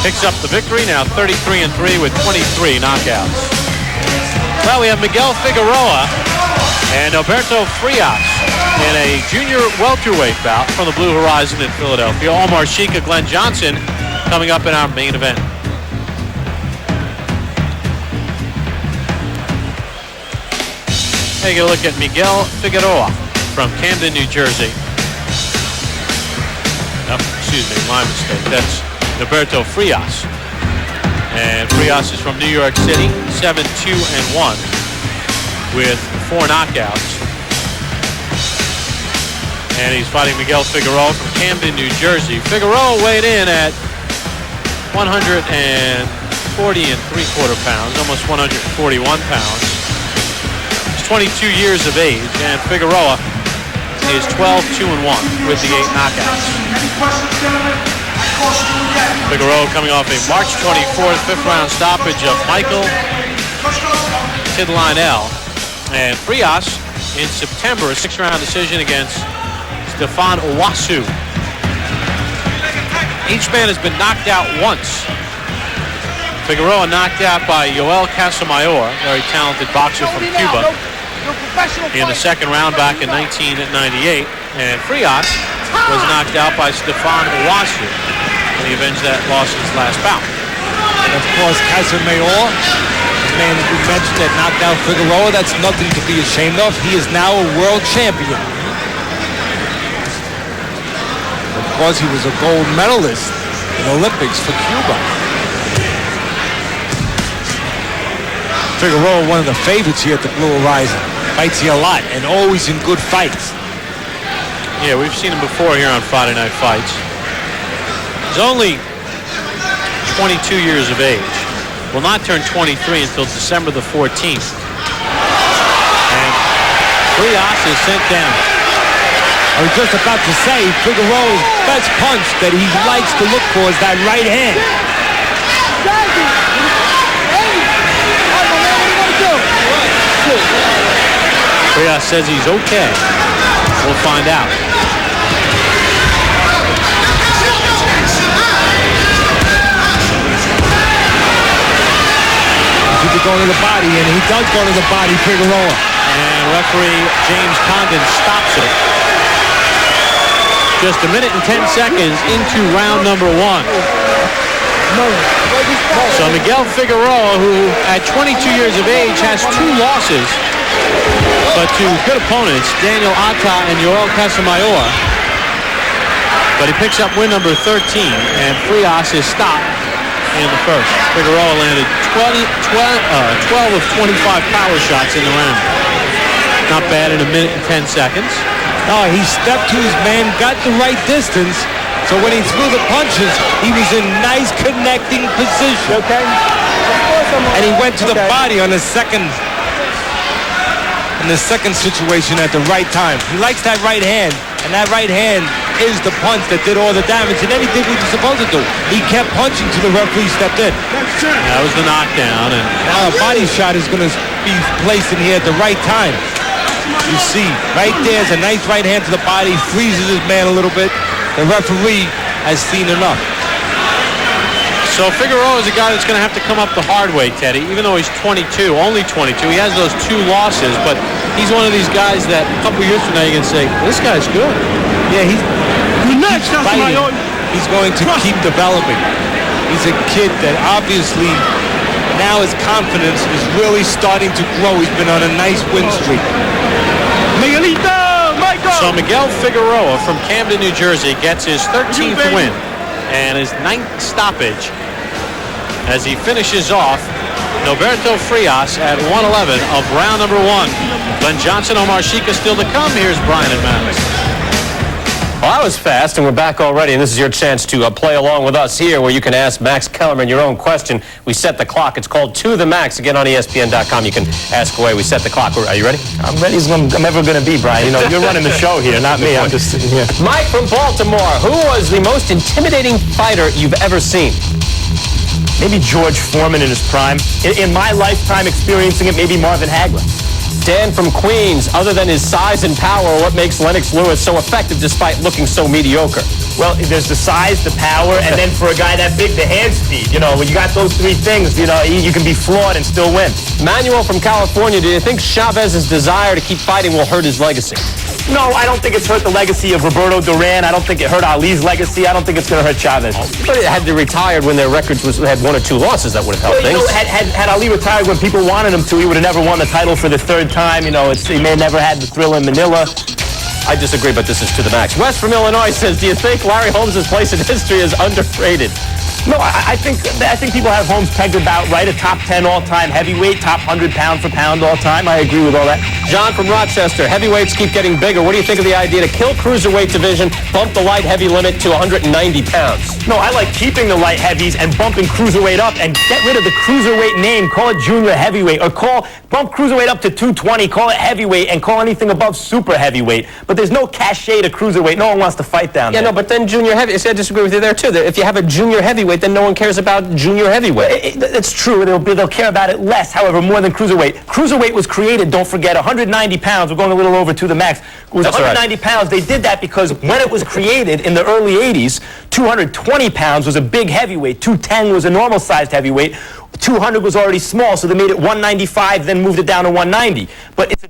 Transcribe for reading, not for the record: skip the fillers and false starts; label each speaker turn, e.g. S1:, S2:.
S1: picks up the victory, now 33-3 with 23 knockouts. Well, we have Miguel Figueroa and Norberto Frias in a junior welterweight bout from the Blue Horizon in Philadelphia. Omar Sheikha, Glenn Johnson coming up in our main event. Take a look at Miguel Figueroa from Camden, New Jersey. Oh, excuse me, my mistake. That's Norberto Frias. And Frias is from New York City, 7-2-1 with 4 knockouts. And he's fighting Miguel Figueroa from Camden, New Jersey. Figueroa weighed in at 140 3/4 pounds, almost 141 pounds. He's 22 years of age, and Figueroa is 12-2-1 with the 8 knockouts. Figueroa coming off a March 24th 5th-round stoppage of Michael Tidlinell. And Frias in September, a 6th-round decision against Stefan Owasu. Each man has been knocked out once. Figueroa knocked out by Yoel Casamayor, very talented boxer from Cuba, in the 2nd round back in 1998. And Frias was knocked out by Stefan Owasu, and he avenged that loss in his last bout.
S2: And of course, Casamayor, the man who mentioned that knocked out Figueroa, that's nothing to be ashamed of. He is now a world champion. Of course, he was a gold medalist in the Olympics for Cuba. Figueroa, one of the favorites here at the Blue Horizon. Fights here a lot and always in good fights.
S1: Yeah, we've seen him before here on Friday Night Fights. He's only 22 years of age. Will not turn 23 until December the 14th. And Frias is sent down.
S2: I was just about to say, Figueroa's best punch that he likes to look for is that right hand.
S1: Frias says he's okay. We'll find out.
S2: He could go to the body, and he does go to the body, Figueroa.
S1: And referee James Condon stops it. Just 1 minute and 10 seconds into round number 1. So Miguel Figueroa, who at 22 years of age has 2 losses, but to good opponents, Daniel Atta and Yoel Casamayor. But he picks up win number 13, and Frias is stopped in the first. Figueroa landed 12 of 25 power shots in the round. Not bad in 1 minute and 10 seconds.
S2: No, he stepped to his man, got the right distance, so when he threw the punches, he was in nice connecting position. Okay. And he went to the body on the second situation at the right time. He likes that right hand, and that right hand is the punch that did all the damage, and then he did what he was supposed to do. He kept punching till the referee stepped in.
S1: That was the knockdown. And
S2: now a body shot is going to be placed in here at the right time. You see, right there's a nice right hand to the body, freezes his man a little bit. The referee has seen enough.
S1: So Figueroa is a guy that's going to have to come up the hard way, Teddy, even though he's 22, only 22. He has those 2 losses, but he's one of these guys that a couple years from now you can say, this guy's good.
S2: Yeah, he's fighting. He's going to keep developing. He's a kid that obviously now his confidence is really starting to grow. He's been on a nice win streak.
S1: So Miguel Figueroa from Camden, New Jersey gets his 13th win and his 9th stoppage as he finishes off Norberto Frias at 111 of round number 1. Glenn Johnson, Omar Sheikha still to come. Here's Brian and Max.
S3: Well, that was fast, and we're back already, and this is your chance to play along with us here, where you can ask Max Kellerman your own question. We set the clock. It's called To The Max. Again, on ESPN.com, you can ask away. We set the clock. Are you ready?
S4: I'm ready as I'm ever going to be, Brian. You know, you're running the show here, not me. I'm just sitting here.
S3: Mike from Baltimore, who was the most intimidating fighter you've ever seen?
S4: Maybe George Foreman in his prime. In my lifetime experiencing it, maybe Marvin Hagler.
S3: Dan from Queens, other than his size and power, what makes Lennox Lewis so effective despite looking so mediocre?
S4: Well, there's the size, the power, and then for a guy that big, the hand speed. You know, when you got those three things, you know, you can be flawed and still win.
S3: Manuel from California, do you think Chavez's desire to keep fighting will hurt his legacy?
S4: No, I don't think it's hurt the legacy of Roberto Duran. I don't think it hurt Ali's legacy. I don't think it's going to hurt Chavez.
S3: But had they retired when their records had 1 or 2 losses, that would have helped things.
S4: You know, had Ali retired when people wanted him to, he would have never won the title for the 3rd time. You know, he may have never had the thrill in Manila.
S3: I disagree, but this is to the max. Wes from Illinois says, do you think Larry Holmes' place in history is underrated?
S4: No, I think people have Holmes pegged about right, a top 10 all-time heavyweight, top 100 pound for pound all time. I agree with all that.
S3: John from Rochester, heavyweights keep getting bigger. What do you think of the idea to kill cruiserweight division, bump the light heavy limit to 190 pounds?
S4: No, I like keeping the light heavies and bumping cruiserweight up and get rid of the cruiserweight name. Call it junior heavyweight or bump cruiserweight up to 220, call it heavyweight, and call anything above super heavyweight. But there's no cachet to cruiserweight. No one wants to fight down there.
S3: Yeah, no, but then junior heavyweight. See, I disagree with you there, too. If you have a junior heavyweight, then no one cares about junior heavyweight.
S4: It's true. They'll care about it less, however, more than cruiserweight. Cruiserweight was created, don't forget, 190 pounds. We're going a little over to the max. It was 190 pounds. They did that because when it was created in the early 80s, 220 pounds was a big heavyweight. 210 was a normal-sized heavyweight. 200 was already small, so they made it 195, then moved it down to 190. But it's a